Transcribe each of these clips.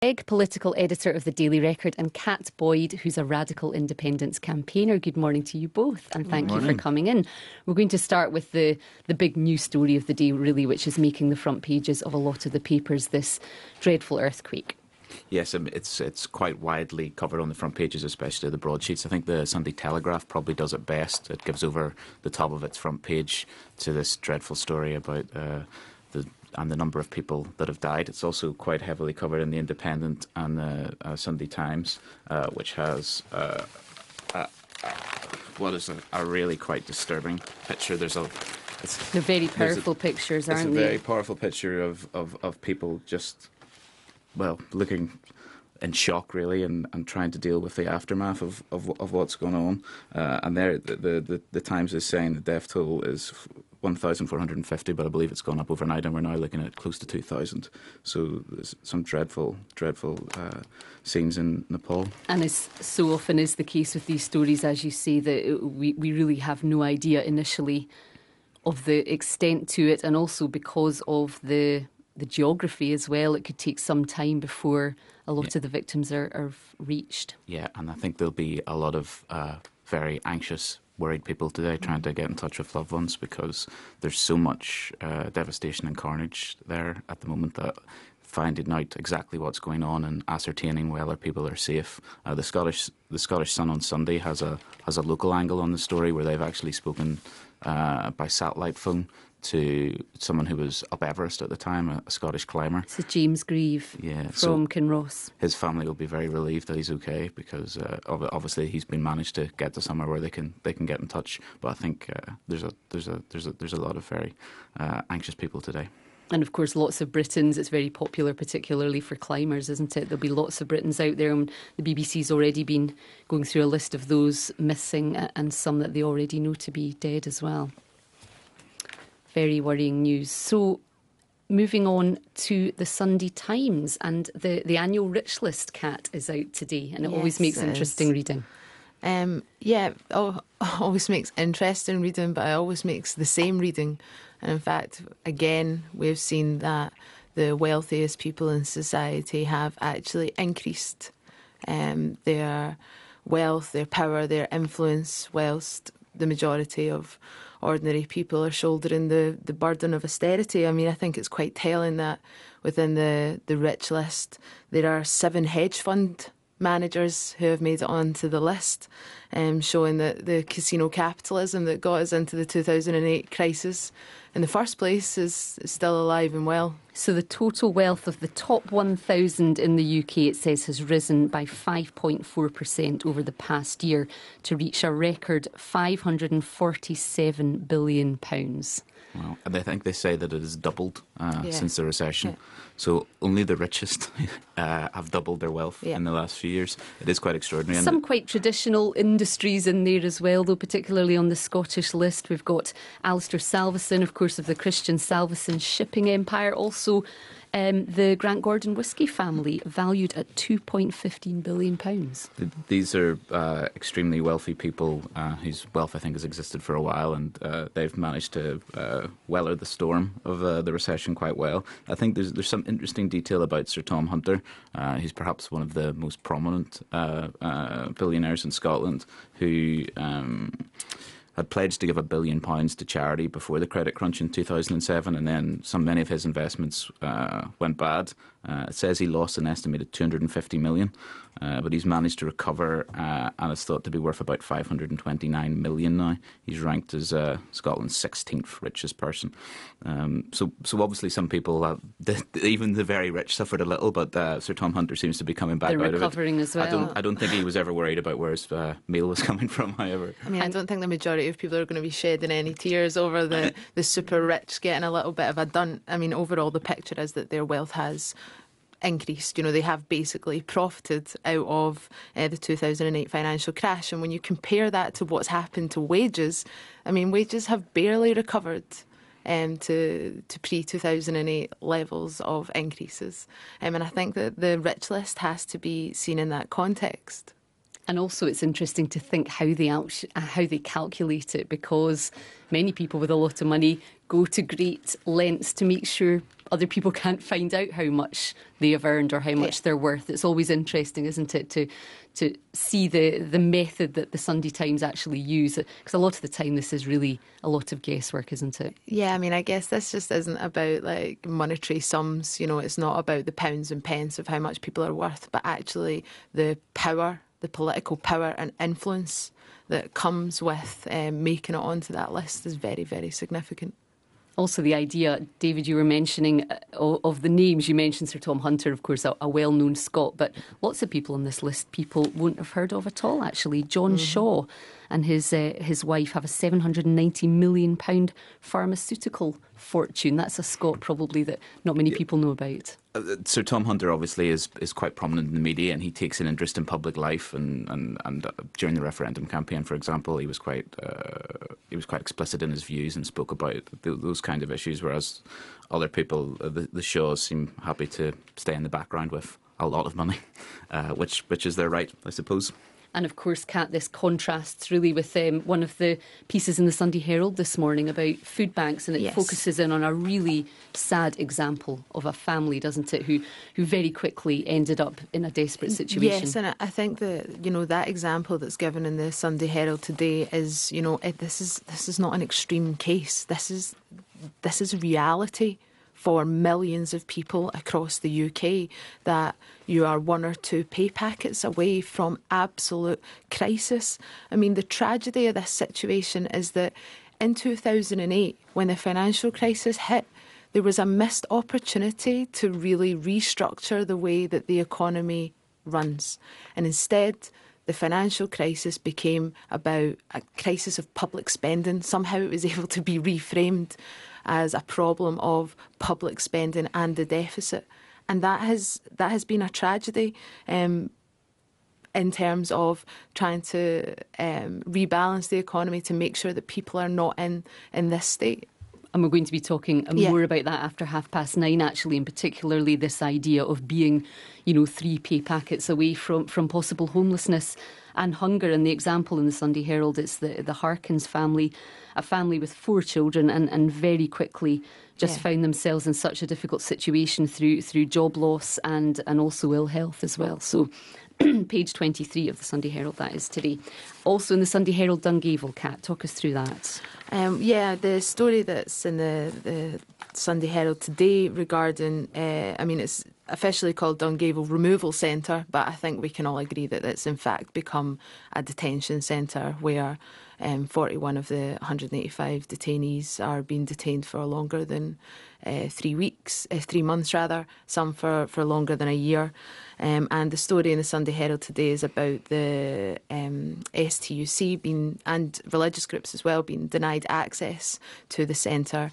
Clegg, political editor of the Daily Record, and Kat Boyd, who's a radical independence campaigner. Good morning to you both, and thank you for coming in. We're going to start with the big news story of the day, really, which is making the front pages of a lot of the papers, this dreadful earthquake. Yes, it's quite widely covered on the front pages, especially the broadsheets. I think the Sunday Telegraph probably does it best. It gives over the top of its front page to this dreadful story about the number of people that have died. It's also quite heavily covered in the Independent and the Sunday Times, which has what is a really quite disturbing picture. They're very powerful pictures, aren't they? It's a very powerful picture of people just, well, looking in shock, really, and trying to deal with the aftermath of what's going on. And there, the Times is saying the death toll is 1,450, but I believe it's gone up overnight, and we're now looking at close to 2,000. So there's some dreadful scenes in Nepal. And as so often is the case with these stories, as you say, that we really have no idea initially of the extent to it, and also because of the geography as well, it could take some time before a lot of the victims are reached. Yeah, and I think there'll be a lot of very anxious, worried people today trying to get in touch with loved ones, because there's so much devastation and carnage there at the moment that finding out exactly what's going on and ascertaining whether people are safe. The Scottish Sun on Sunday has a local angle on the story where they've actually spoken by satellite phone to someone who was up Everest at the time, a Scottish climber. It's James Grieve from Kinross. His family will be very relieved that he's okay, because obviously he's been managed to get to somewhere where they can get in touch. But I think there's a lot of very anxious people today. And of course, lots of Britons. It's very popular, particularly for climbers, isn't it? There'll be lots of Britons out there. And the BBC's already been going through a list of those missing, and some that they already know to be dead as well. Very worrying news. So, moving on to the Sunday Times, and the annual Rich List, Kat, is out today, and it always makes interesting reading. Always makes interesting reading, but it always makes the same reading. And in fact, again, we've seen that the wealthiest people in society have actually increased their wealth, their power, their influence, whilst the majority of ordinary people are shouldering the burden of austerity. I mean, I think it's quite telling that within the Rich List, there are 7 hedge fund managers who have made it onto the list, showing that the casino capitalism that got us into the 2008 crisis in the first place is still alive and well. So the total wealth of the top 1,000 in the UK, it says, has risen by 5.4% over the past year to reach a record £547 billion. Wow. And I think they say that it has doubled since the recession. Yeah. So only the richest have doubled their wealth in the last few years. It is quite extraordinary. Some quite traditional industries in there as well, though, particularly on the Scottish list. We've got Alistair Salveson, of course, of the Christian Salveson shipping empire. Also, the Grant Gordon whisky family, valued at £2.15 billion. These are extremely wealthy people whose wealth, I think, has existed for a while, and they've managed to weather the storm of the recession quite well. I think there's some interesting detail about Sir Tom Hunter. He's perhaps one of the most prominent billionaires in Scotland, who had pledged to give £1 billion to charity before the credit crunch in 2007, and then many of his investments went bad. It says he lost an estimated £250 million, but he's managed to recover, and is thought to be worth about £529 million now. He's ranked as Scotland's 16th richest person. So obviously some people, even the very rich, suffered a little, but Sir Tom Hunter seems to be coming back out of it. They're recovering as well. I don't think he was ever worried about where his meal was coming from, however. I mean, I don't think the majority of people are going to be shedding any tears over the super rich getting a little bit of a dunt. I mean, overall, the picture is that their wealth has increased. You know, they have basically profited out of the 2008 financial crash. And when you compare that to what's happened to wages, I mean, wages have barely recovered to pre-2008 levels of increases. And I think that the Rich List has to be seen in that context. And also it's interesting to think how they calculate it, because many people with a lot of money go to great lengths to make sure other people can't find out how much they have earned or how much they're worth. It's always interesting, isn't it, to see the method that the Sunday Times actually use. Because a lot of the time this is really a lot of guesswork, isn't it? Yeah, I mean, I guess this just isn't about like monetary sums. You know, it's not about the pounds and pence of how much people are worth, but actually the power, the political power and influence that comes with making it onto that list is very, very significant. Also, the idea, David, you were mentioning of the names. You mentioned Sir Tom Hunter, of course, a well-known Scot, but lots of people on this list people won't have heard of at all, actually. John Shaw and his wife have a £790 million pharmaceutical fortune. That's a Scot probably that not many people know about. Sir Tom Hunter obviously is quite prominent in the media, and he takes an interest in public life. And during the referendum campaign, for example, he was quite explicit in his views and spoke about those kind of issues. Whereas other people, the Shaws, seem happy to stay in the background with a lot of money, which is their right, I suppose. And of course, Kat, this contrasts really with one of the pieces in the Sunday Herald this morning about food banks, and it focuses in on a really sad example of a family, doesn't it, who very quickly ended up in a desperate situation. Yes, and I think that, you know, that example that's given in the Sunday Herald today is, you know, this is not an extreme case. This is reality for millions of people across the UK, that you are 1 or 2 pay packets away from absolute crisis. I mean, the tragedy of this situation is that in 2008, when the financial crisis hit, there was a missed opportunity to really restructure the way that the economy runs. And instead, the financial crisis became about a crisis of public spending. Somehow it was able to be reframed as a problem of public spending and the deficit. And that has been a tragedy in terms of trying to rebalance the economy to make sure that people are not in this state. And we're going to be talking more about that after 9:30, actually, and particularly this idea of being, 3 pay packets away from possible homelessness and hunger. And the example in the Sunday Herald, it's the Harkins family, a family with 4 children, and very quickly just found themselves in such a difficult situation through job loss and also ill health as well. So page 23 of the Sunday Herald, that is today. Also in the Sunday Herald, Dungavel, Kat, talk us through that. The story that's in the Sunday Herald today regarding, it's officially called Dungavel Removal Centre, but I think we can all agree that it's in fact become a detention centre where 41 of the 185 detainees are being detained for longer than 3 months, some for longer than a year. And the story in the Sunday Herald today is about the STUC and religious groups as well being denied access to the centre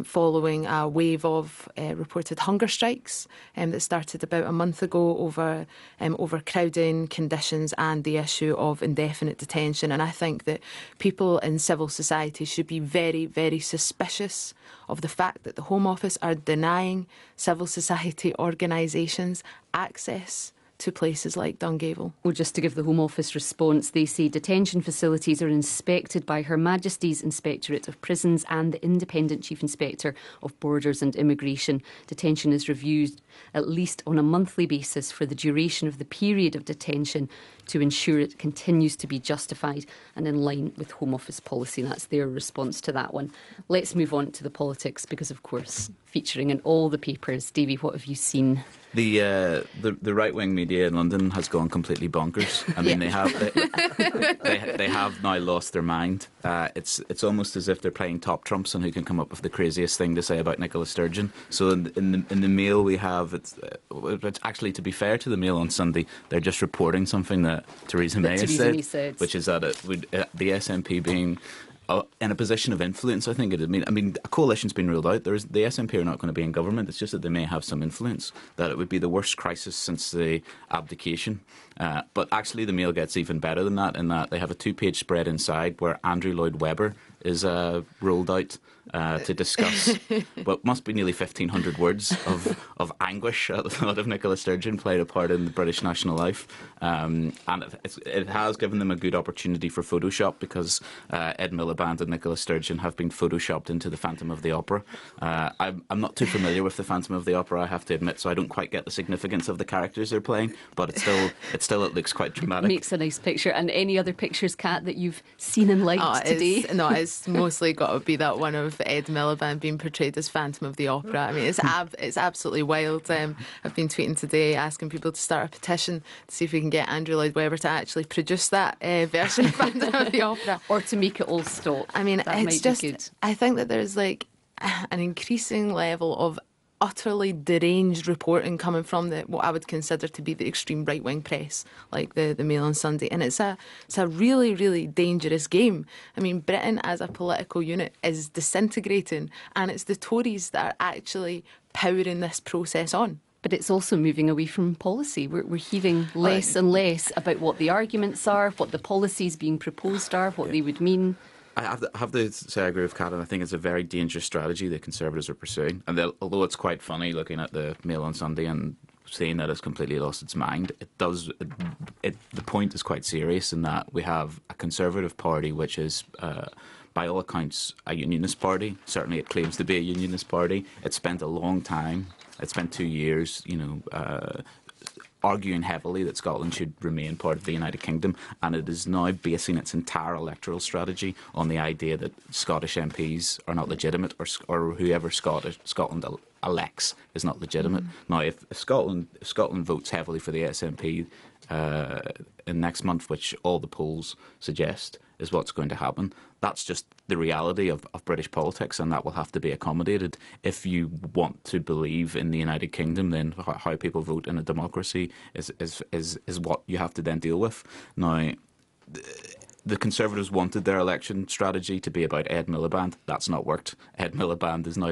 following a wave of reported hunger strikes that started about a month ago over overcrowding conditions and the issue of indefinite detention. And I think that people in civil society should be very, very suspicious of the fact that the Home Office are denying civil society organisations access to places like Dungavel. Well, just to give the Home Office response, they say detention facilities are inspected by Her Majesty's Inspectorate of Prisons and the Independent Chief Inspector of Borders and Immigration. Detention is reviewed at least on a monthly basis for the duration of the period of detention to ensure it continues to be justified and in line with Home Office policy. That's their response to that one. Let's move on to the politics because, of course, featuring in all the papers. Davy, what have you seen? The right-wing media in London has gone completely bonkers. I mean, they have now lost their mind. It's almost as if they're playing top trumps on who can come up with the craziest thing to say about Nicola Sturgeon. So in the Mail we have it's actually, to be fair to the Mail on Sunday, they're just reporting something that Theresa May has said, which is that the SNP being in a position of influence, I think it. I mean, a coalition's been ruled out. The SNP are not going to be in government. It's just that they may have some influence. That it would be the worst crisis since the abdication. But actually, the Mail gets even better than that. In that they have a 2-page spread inside where Andrew Lloyd Webber is ruled out to discuss what must be nearly 1,500 words of anguish at the thought of Nicola Sturgeon played a part in the British national life. And it has given them a good opportunity for Photoshop, because Ed Miliband and Nicola Sturgeon have been Photoshopped into the Phantom of the Opera. I'm not too familiar with the Phantom of the Opera, I have to admit, so I don't quite get the significance of the characters they're playing, but it looks quite dramatic. Makes a nice picture. And any other pictures, Kat, that you've seen and liked today? It's mostly got to be that one of Ed Miliband being portrayed as Phantom of the Opera. I mean, it's absolutely wild. I've been tweeting today asking people to start a petition to see if we can get Andrew Lloyd Webber to actually produce that version of Phantom of the Opera. Or to make it all stop. I mean, that it's just, good. I think that there's like an increasing level of utterly deranged reporting coming from what I would consider to be the extreme right-wing press, like the Mail on Sunday. And it's a really, really dangerous game. I mean, Britain as a political unit is disintegrating, and it's the Tories that are actually powering this process on. But it's also moving away from policy. We're hearing less and less about what the arguments are, what the policies being proposed are, what they would mean. I have to say I agree with Kat, and I think it's a very dangerous strategy the Conservatives are pursuing. And although it's quite funny looking at the Mail on Sunday and seeing that it's completely lost its mind, the point is quite serious in that we have a Conservative Party which is, by all accounts, a unionist party. Certainly it claims to be a unionist party. It spent a long time, it spent 2 years, arguing heavily that Scotland should remain part of the United Kingdom, and it is now basing its entire electoral strategy on the idea that Scottish MPs are not legitimate, or whoever Scotland elects is not legitimate. Now, if Scotland votes heavily for the SNP in next month, which all the polls suggest is what's going to happen, that's just the reality of British politics, and that will have to be accommodated. If you want to believe in the United Kingdom, then how people vote in a democracy is what you have to then deal with. Now, the Conservatives wanted their election strategy to be about Ed Miliband. That's not worked. Ed Miliband has now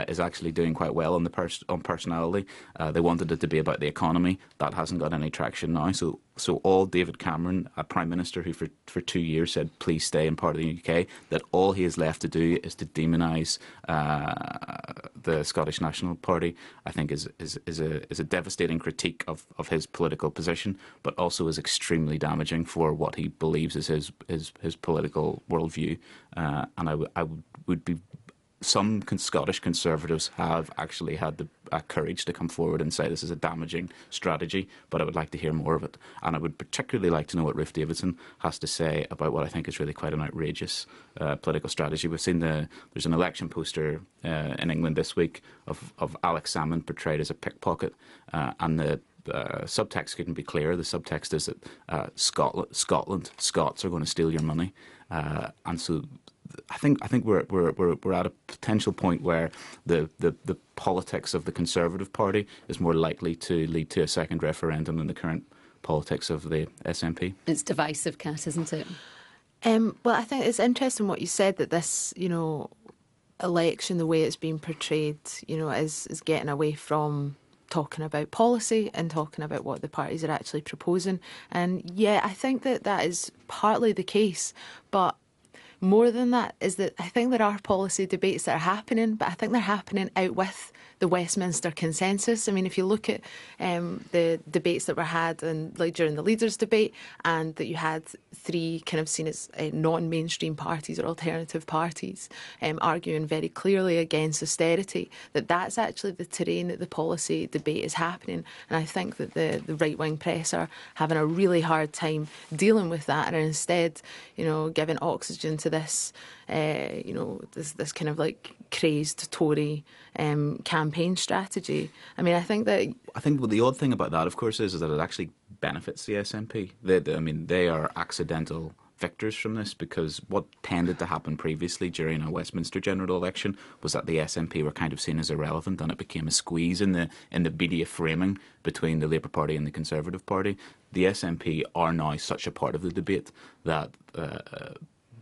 is actually doing quite well on personality. They wanted it to be about the economy. That hasn't got any traction now. So all David Cameron, a Prime Minister who for 2 years said, please stay in part of the UK, that all he is left to do is to demonise the Scottish National Party, I think is a devastating critique of his political position, but also is extremely damaging for what he believes is his political worldview. And I would be... Some Scottish Conservatives have actually had the courage to come forward and say this is a damaging strategy, but I would like to hear more of it. And I would particularly like to know what Ruth Davidson has to say about what I think is really quite an outrageous political strategy. We've seen there's an election poster in England this week of Alex Salmond portrayed as a pickpocket, and the subtext couldn't be clearer. The subtext is that Scots are going to steal your money, and so I think we're at a potential point where the politics of the Conservative Party is more likely to lead to a second referendum than the current politics of the SNP. It's divisive, Kat, isn't it? Well, I think it's interesting what you said, that this, election, the way it's being portrayed, is getting away from talking about policy and talking about what the parties are actually proposing. And yeah, I think that is partly the case, but more than that is that I think there are policy debates that are happening, but I think they're happening out with the Westminster consensus. I mean, if you look at the debates that were had during the leaders' debate, and that you had three kind of seen as non-mainstream parties or alternative parties arguing very clearly against austerity, that's actually the terrain that the policy debate is happening. And I think that the right-wing press are having a really hard time dealing with that, and are instead, giving oxygen to this, this kind of like crazed Tory campaign strategy. I mean, I think the odd thing about that, of course, is that it actually benefits the SNP. They are accidental victors from this, because what tended to happen previously during a Westminster general election was that the SNP were kind of seen as irrelevant, and it became a squeeze in the media framing between the Labour Party and the Conservative Party. The SNP are now such a part of the debate that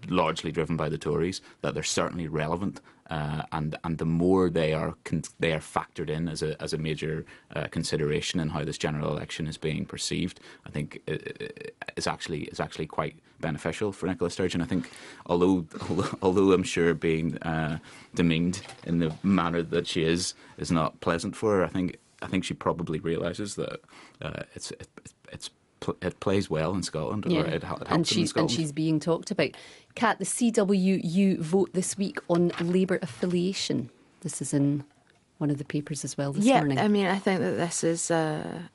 largely driven by the Tories, that they're certainly relevant. And the more they are factored in as a major consideration in how this general election is being perceived, I think is actually quite beneficial for Nicola Sturgeon. I think although I'm sure being demeaned in the manner that she is not pleasant for her, I think she probably realises that it plays well in Scotland. Yeah. Or it helps and in Scotland. she's being talked about. Kat, the CWU vote this week on Labour affiliation. This is in one of the papers as well this morning. I mean, I think that this is a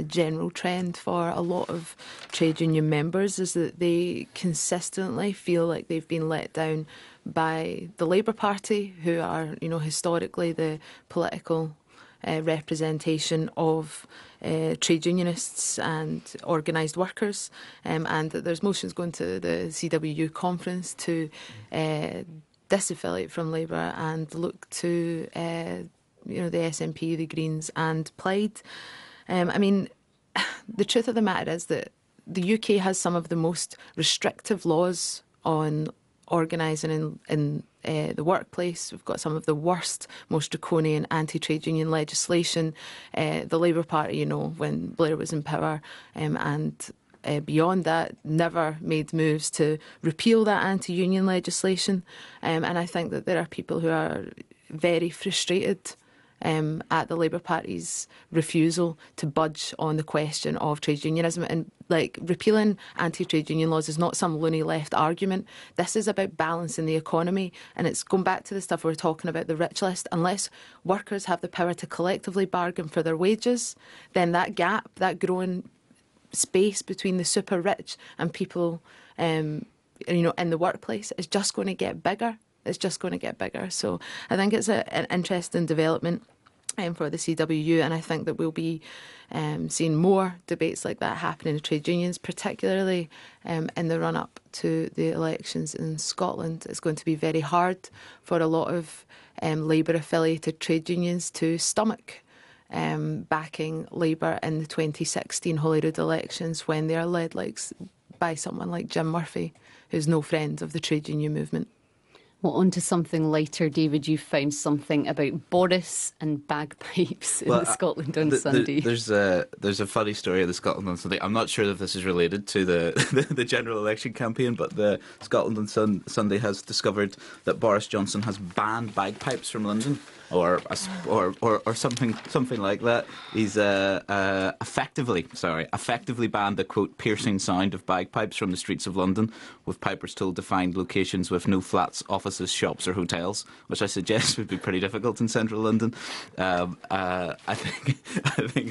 general trend for a lot of trade union members, is that they consistently feel like they've been let down by the Labour Party, who are, historically the political representation of trade unionists and organised workers, and that there's motions going to the CWU conference to disaffiliate from Labour and look to the SNP, the Greens and Plaid. I mean, the truth of the matter is that the UK has some of the most restrictive laws on organising in the workplace. We've got some of the worst, most draconian anti-trade union legislation. The Labour Party, when Blair was in power, and beyond that, never made moves to repeal that anti-union legislation. And I think that there are people who are very frustrated at the Labour Party's refusal to budge on the question of trade unionism. And repealing anti-trade union laws is not some loony left argument. This is about balancing the economy, and it's going back to the stuff we were talking about, the rich list. Unless workers have the power to collectively bargain for their wages, then that gap, that growing space between the super rich and people in the workplace is just going to get bigger. It's just going to get bigger. So I think it's an interesting development for the CWU, and I think that we'll be seeing more debates like that happening in trade unions, particularly in the run-up to the elections in Scotland. It's going to be very hard for a lot of Labour-affiliated trade unions to stomach backing Labour in the 2016 Holyrood elections when they are led by someone like Jim Murphy, who's no friend of the trade union movement. Well, on to something lighter, David. You found something about Boris and bagpipes in the Scotland on Sunday. There's a funny story of the Scotland on Sunday. I'm not sure if this is related to the general election campaign, but the Scotland on Sunday has discovered that Boris Johnson has banned bagpipes from London. Or something like that. He's effectively banned the, quote, piercing sound of bagpipes from the streets of London, with pipers told to find locations with no flats, offices, shops or hotels, which I suggest would be pretty difficult in central London. I think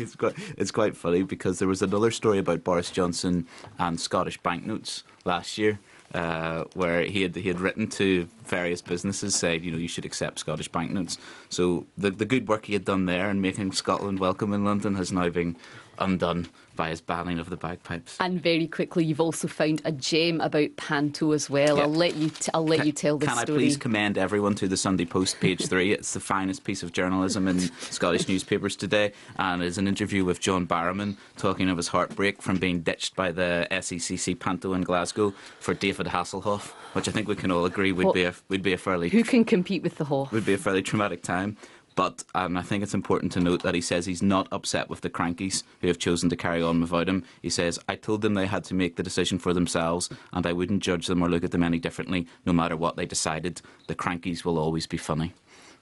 it's quite funny, because there was another story about Boris Johnson and Scottish banknotes last year. Where he had written to various businesses saying, you should accept Scottish banknotes. So the good work he had done there in making Scotland welcome in London has now been undone by his banning of the bagpipes. And very quickly, you've also found a gem about Panto as well. Yep. I'll let you tell the story. Can I please commend everyone to the Sunday Post, page 3? It's the finest piece of journalism in Scottish newspapers today, and it's an interview with John Barrowman talking of his heartbreak from being ditched by the SECC Panto in Glasgow for David Hasselhoff, which I think we can all agree would be a fairly... Who can compete with the Hoff? Would be a fairly traumatic time. But I think it's important to note that he says he's not upset with the crankies who have chosen to carry on without him. He says, I told them they had to make the decision for themselves, and I wouldn't judge them or look at them any differently, no matter what they decided. The crankies will always be funny.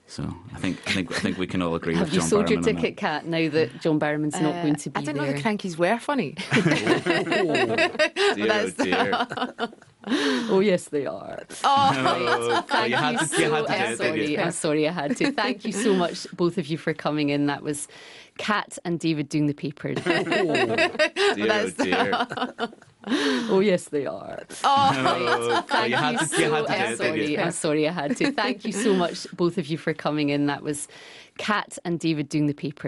So I think we can all agree with John Barrowman. Have you sold your ticket, Kat, now that John Barrowman's not going to be there? I didn't know the crankies were funny. Dear, dear. Oh, yes, they are. Thank you. I'm sorry I had to. Thank you so much, both of you, for coming in. That was Kat and David doing the paper. Dear. Oh, yes, they are. Thank you. I'm sorry I had to. Thank you so much, both of you, for coming in. That was Kat and David doing the paper.